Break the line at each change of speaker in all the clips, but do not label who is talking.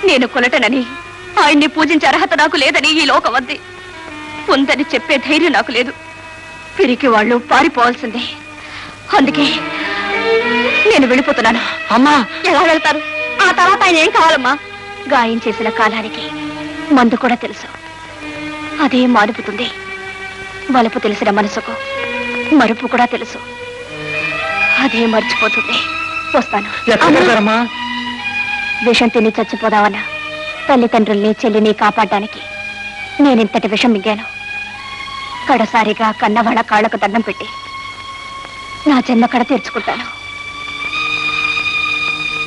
నేను కొలటనని ఆయన్ని పూజించే అర్హత నాకు లేదని ఈ లోకం వద్ది. ఉందని చెప్పే ధైర్యం నాకు లేదు. పిరికి వాళ్ళు పారిపోవాల్సిందే. అందుకే నేను వెళ్ళిపోతున్నాను.
అమ్మా,
ఎలా వెళ్తారు? ఆ తర్వాత ఆయన ఏం కావాలమ్మా? గాయం చేసిన కాలానికి మందు కూడా తెలుసు. అదే మారుపుతుంది. వలుపు తెలిసిన మనసుకు మరుపు కూడా తెలుసు. అదే మర్చిపోతుంది. వస్తాను. విషం తిని చచ్చిపోదావన్నా తల్లిదండ్రుల్ని చెల్లిని కాపాడడానికి నేనింతటి విషం మింగాను. కడసారిగా కన్నవాళ్ళ కాళ్లకు దండం పెట్టి నా జన్మ కడ తీర్చుకుంటాను.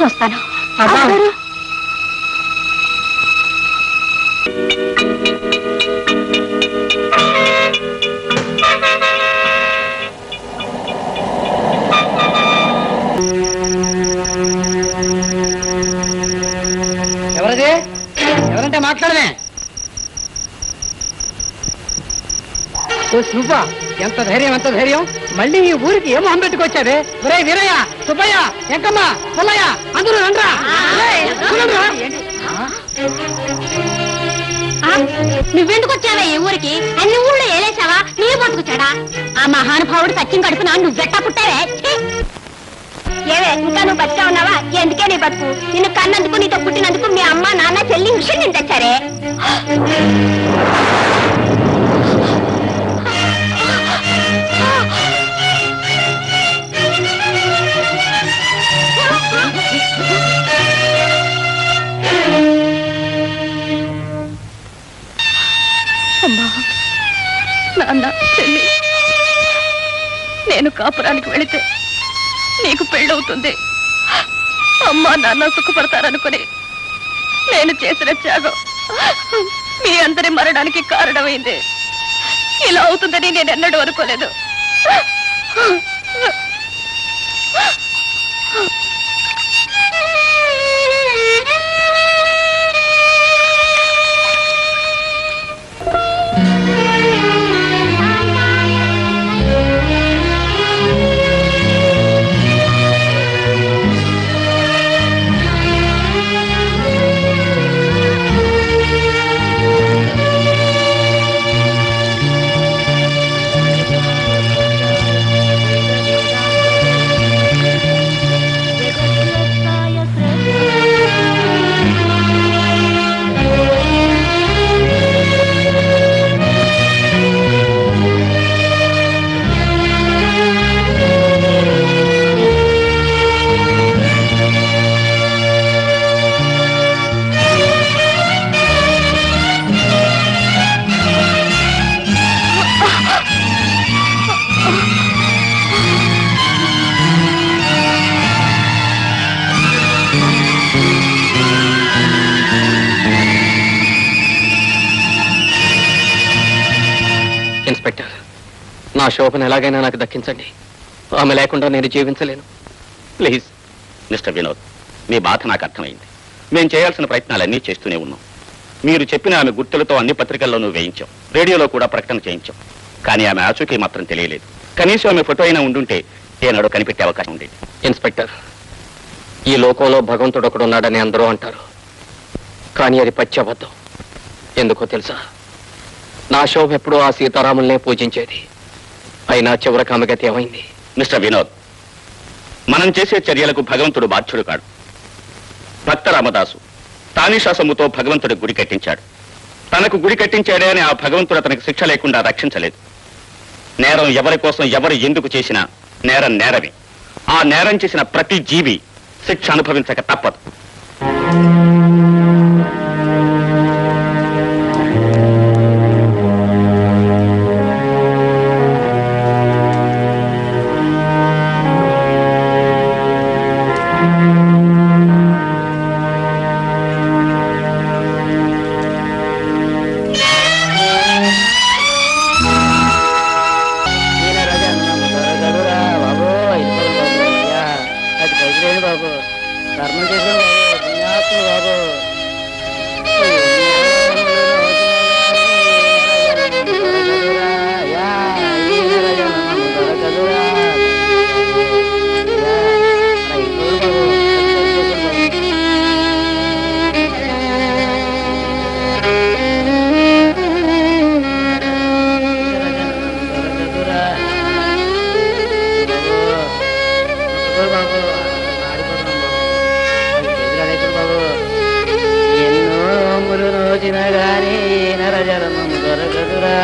వస్తాను.
ఎవరది? ఎవరంటే మాట్లాడమే. నువ్వా? ఎంత ధైర్యం, ఎంత ధైర్యం! మళ్ళీ ఈ ఊరికి ఏమో అంబెట్టుకొచ్చావే? ఒరే వీరయ్య, సుబ్బయ్య, ఎంకమ్మ, పుల్లయ్య, అందరూ రండ్రా.
నువ్వెందుకు వచ్చావా ఈ ఊరికి? అన్ని ఊళ్ళో ఏలేసావా? నీ బతుకుచాడా? ఆ మహానుభావుడు సత్యం కడుపునా నువ్వెట్టా పుట్టావే? ఏవే, ఇంకా నువ్వు బతిగా ఉన్నావా? ఎందుకే నీ బతుకు? నిన్ను కన్నందుకు, నీతో పుట్టినందుకు మీ అమ్మ నాన్న చెల్లి విషయం నేను తెచ్చారే. అమ్మా, నాన్న, చెల్లి, నేను కాపురానికి వెళితే నీకు పెళ్ళవుతుంది. అమ్మా నాన్న సుఖపడతారనుకుని నేను చేసిన త్యాగం మీ అందరి మరణానికి కారణమైంది. ఇలా అవుతుందని నేను ఎన్నడూ అనుకోలేదు.
ఇన్స్పెక్టర్, నా శోభను ఎలాగైనా నాకు దక్కించండి. ఆమె లేకుండా నేను జీవించలేను. ప్లీజ్.
మిస్టర్ వినోద్, మీ బాధ నాకు అర్థమైంది. మేము చేయాల్సిన ప్రయత్నాలన్నీ చేస్తూనే ఉన్నాం. మీరు చెప్పిన ఆమె గుర్తులతో అన్ని పత్రికల్లోనూ వేయించాం, రేడియోలో కూడా ప్రకటన చేయించాం. కానీ ఆమె ఆచూకీ మాత్రం తెలియలేదు. కనీసం ఆమె ఫోటో అయినా ఉండుంటే ఏనాడో కనిపెట్టే అవకాశం ఉండేది.
ఇన్స్పెక్టర్, ఈ లోకంలో భగవంతుడు ఒకడున్నాడని అందరూ అంటారు. కానీ అది పచ్చబద్ధం. ఎందుకో తెలుసా? నా శోభ ఎప్పుడూ ఆ సీతారాముల్నే పూజించేది. అయినా చివరికి ఆమె గతి ఏమైంది?
మిస్టర్ వినోద్, మనం చేసే చర్యలకు భగవంతుడు బాధ్యుడు కాడు. భక్త రామదాసు తానీషా సొమ్ముతో భగవంతుడి గుడి కట్టించాడు. తనకు గుడి కట్టించాడే అని ఆ భగవంతుడు అతనికి శిక్ష లేకుండా రక్షించలేదు. నేరం ఎవరి కోసం ఎవరు ఎందుకు చేసినా నేరం నేరమే. ఆ నేరం చేసిన ప్రతి జీవి శిక్ష అనుభవించక తప్పదు.
బాబు ధర్మం చేసాం బాబు, పుణ్యాత్మ బాబు.
వచ్చిన గాని నరజన్మం దొరకదురా